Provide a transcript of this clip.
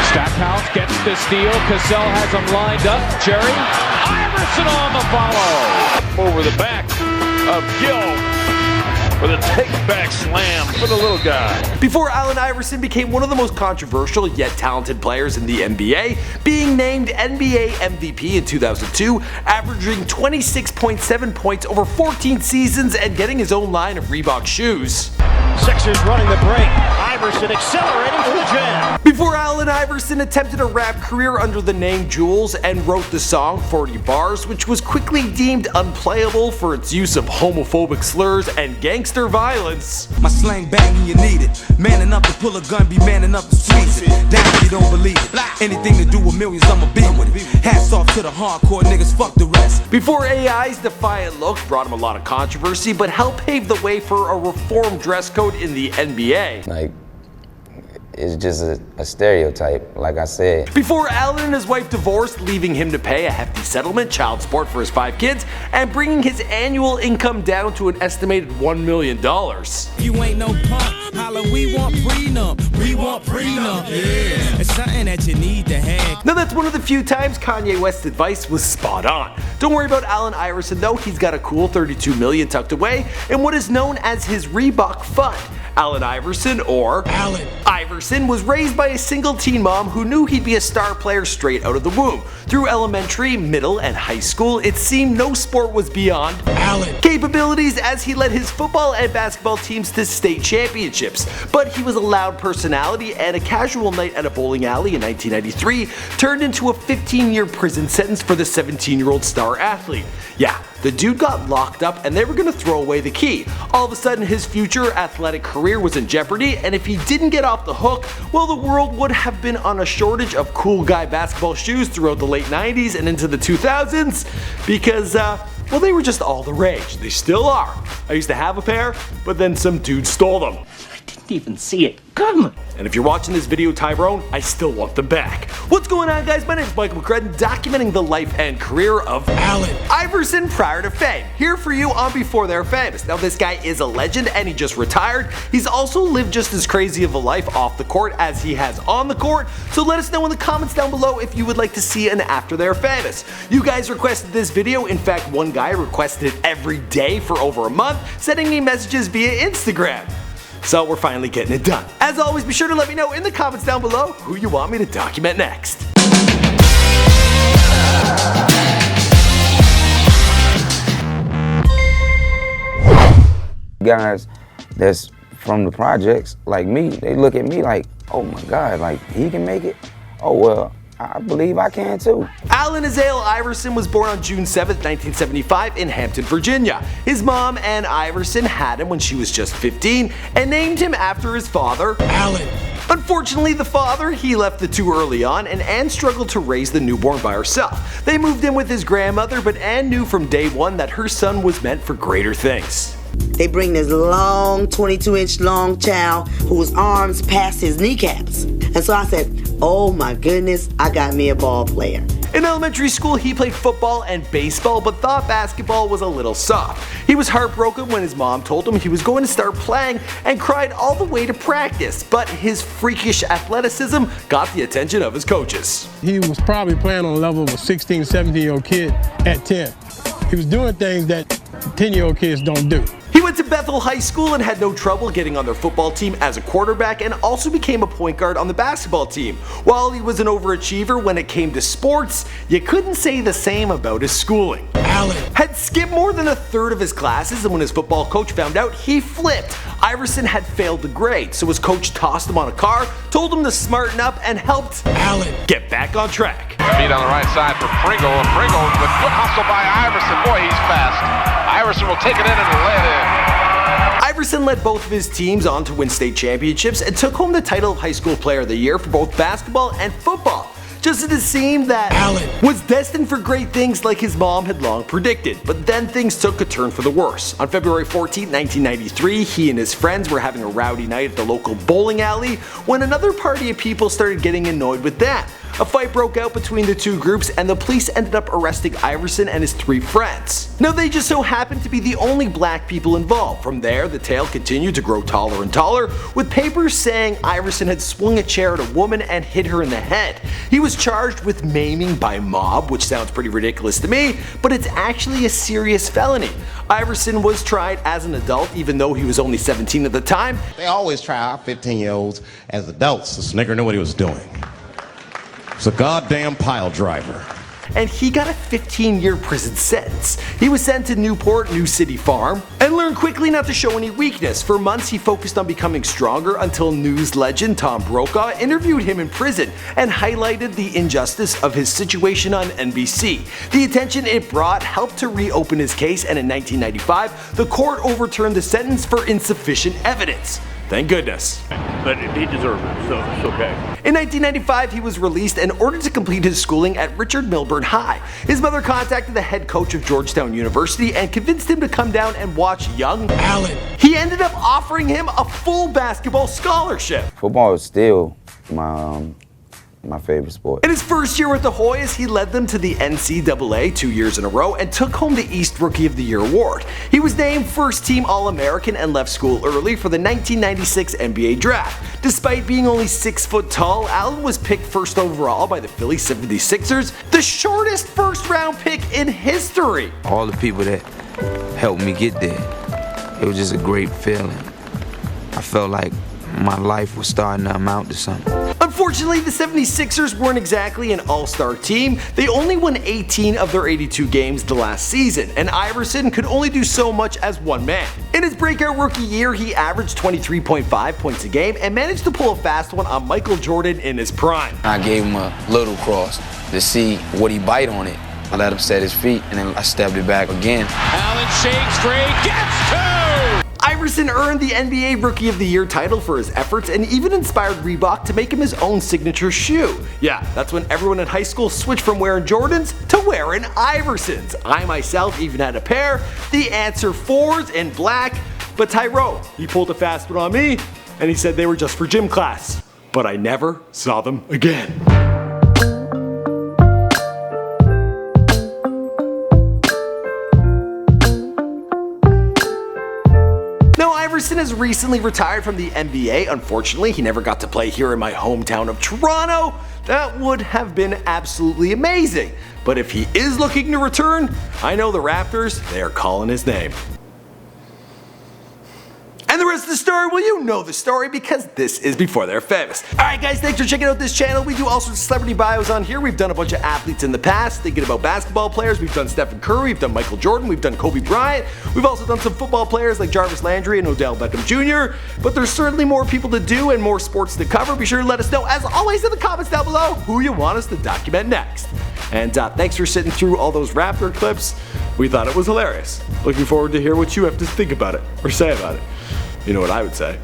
Stackhouse gets the steal. Cassell has him lined up. Jerry Iverson on the follow. Over the back of Gill for the take-back slam for the little guy. Before Allen Iverson became one of the most controversial yet talented players in the NBA, being named NBA MVP in 2002, averaging 26.7 points over 14 seasons and getting his own line of Reebok shoes. Sixers running the break. Iverson accelerating for the jam. Before Allen Iverson attempted a rap career under the name Jules and wrote the song 40 Bars, which was quickly deemed unplayable for its use of homophobic slurs and gangster violence. My slang banging, you need it. Man enough to pull a gun, be man enough to squeeze it. Down if you don't believe it. Anything to do with millions, I'ma be with it. Hats off to the hardcore niggas, fuck the rest. Before AI's defiant look brought him a lot of controversy, but helped pave the way for a reformed dress code in the NBA. Like, it's just a stereotype, like I said. Before Allen and his wife divorced, leaving him to pay a hefty settlement, child support for his 5 kids, and bringing his annual income down to an estimated $1 million. You ain't no punk, holla, we want prenup, yeah. It's something that you need to have. Now that's one of the few times Kanye West's advice was spot on. Don't worry about Allen Iverson though, he's got a cool $32 million tucked away in what is known as his Reebok Fund. Allen Iverson, or Allen Iverson, was raised by a single teen mom who knew he'd be a star player straight out of the womb. Through elementary, middle, and high school, it seemed no sport was beyond Allen capabilities as he led his football and basketball teams to state championships. But he was a loud personality, and a casual night at a bowling alley in 1993 turned into a 15-year prison sentence for the 17-year-old star athlete. Yeah, the dude got locked up and they were gonna throw away the key. All of a sudden his future athletic career was in jeopardy, and if he didn't get off the hook, well, the world would have been on a shortage of cool guy basketball shoes throughout the late 90s and into the 2000s because, well, they were just all the rage. They still are. I used to have a pair, but then some dude stole them. Didn't even see it coming. And if you're watching this video, Tyrone, I still want them back. What's going on, guys? My name is Michael McCredden, documenting the life and career of Allen Iverson prior to fame. Here for you on Before They're Famous. Now, this guy is a legend and he just retired. He's also lived just as crazy of a life off the court as he has on the court. So let us know in the comments down below if you would like to see an After They're Famous. You guys requested this video. In fact, one guy requested it every day for over a month, sending me messages via Instagram. So we're finally getting it done. As always, be sure to let me know in the comments down below who you want me to document next. Guys that's from the projects, like me, they look at me like, oh my God, like he can make it? Oh well, I believe I can too. Allen Iverson was born on June 7th, 1975 in Hampton, Virginia. His mom, Ann Iverson, had him when she was just 15 and named him after his father, Allen. Unfortunately, the father, he left the two early on, and Ann struggled to raise the newborn by herself. They moved in with his grandmother, but Ann knew from day one that her son was meant for greater things. They bring this long, 22-inch long child whose arms passed his kneecaps. And so I said, oh my goodness, I got me a ball player. In elementary school, he played football and baseball, but thought basketball was a little soft. He was heartbroken when his mom told him he was going to start playing and cried all the way to practice, but his freakish athleticism got the attention of his coaches. He was probably playing on the level of a 16, 17-year-old kid at 10. He was doing things that 10-year-old kids don't do. He went to Bethel High School and had no trouble getting on their football team as a quarterback, and also became a point guard on the basketball team. While he was an overachiever when it came to sports, you couldn't say the same about his schooling. Allen had skipped more than a third of his classes, and when his football coach found out, he flipped. Iverson had failed the grade, so his coach tossed him on a car, told him to smarten up, and helped Allen get back on track. Feed on the right side for Pringle, and Pringle with good hustle by Iverson. Boy, he's fast. Iverson will take it in and lay it in. Iverson led both of his teams on to win state championships and took home the title of High School Player of the Year for both basketball and football. Just as it seemed that Allen was destined for great things like his mom had long predicted, but then things took a turn for the worse. On February 14, 1993, he and his friends were having a rowdy night at the local bowling alley when another party of people started getting annoyed with that. A fight broke out between the two groups and the police ended up arresting Iverson and his 3 friends. Now they just so happened to be the only black people involved. From there, the tale continued to grow taller and taller, with papers saying Iverson had swung a chair at a woman and hit her in the head. He was charged with maiming by mob, which sounds pretty ridiculous to me, but it's actually a serious felony. Iverson was tried as an adult even though he was only 17 at the time. They always try our 15-year-olds as adults. This nigger knew what he was doing. He's a goddamn pile driver. And he got a 15-year prison sentence. He was sent to Newport New City Farm and learned quickly not to show any weakness. For months he focused on becoming stronger until news legend Tom Brokaw interviewed him in prison and highlighted the injustice of his situation on NBC. The attention it brought helped to reopen his case, and in 1995 the court overturned the sentence for insufficient evidence. Thank goodness. But he deserved it, so it's okay. In 1995, he was released and ordered to complete his schooling at Richard Milburn High. His mother contacted the head coach of Georgetown University and convinced him to come down and watch young Allen. He ended up offering him a full basketball scholarship. Football is still my favorite sport. In his first year with the Hoyas, he led them to the NCAA 2 years in a row and took home the East Rookie of the Year award. He was named first team All-American and left school early for the 1996 NBA draft. Despite being only 6 foot tall, Allen was picked first overall by the Philly 76ers, the shortest first round pick in history. All the people that helped me get there, it was just a great feeling. I felt like my life was starting to amount to something. Unfortunately, the 76ers weren't exactly an all-star team. They only won 18 of their 82 games the last season, and Iverson could only do so much as one man. In his breakout rookie year, he averaged 23.5 points a game and managed to pull a fast one on Michael Jordan in his prime. I gave him a little cross to see would he bite on it. I let him set his feet, and then I stepped it back again. Allen shakes free, gets 2! Iverson earned the NBA Rookie of the Year title for his efforts and even inspired Reebok to make him his own signature shoe. Yeah, that's when everyone in high school switched from wearing Jordans to wearing Iversons. I myself even had a pair, the Answer 4s in black, but Tyro, he pulled a fast one on me and he said they were just for gym class. But I never saw them again. Iverson has recently retired from the NBA. Unfortunately, he never got to play here in my hometown of Toronto. That would have been absolutely amazing. But if he is looking to return, I know the Raptors, they are calling his name. And the rest of the story, well, you know the story because this is Before They're Famous. Alright guys, thanks for checking out this channel. We do all sorts of celebrity bios on here. We've done a bunch of athletes in the past, thinking about basketball players. We've done Steph Curry, we've done Michael Jordan, we've done Kobe Bryant. We've also done some football players like Jarvis Landry and Odell Beckham Jr. But there's certainly more people to do and more sports to cover. Be sure to let us know, as always, in the comments down below who you want us to document next. And thanks for sitting through all those Raptor clips. We thought it was hilarious. Looking forward to hear what you have to think about it or say about it. You know what I would say.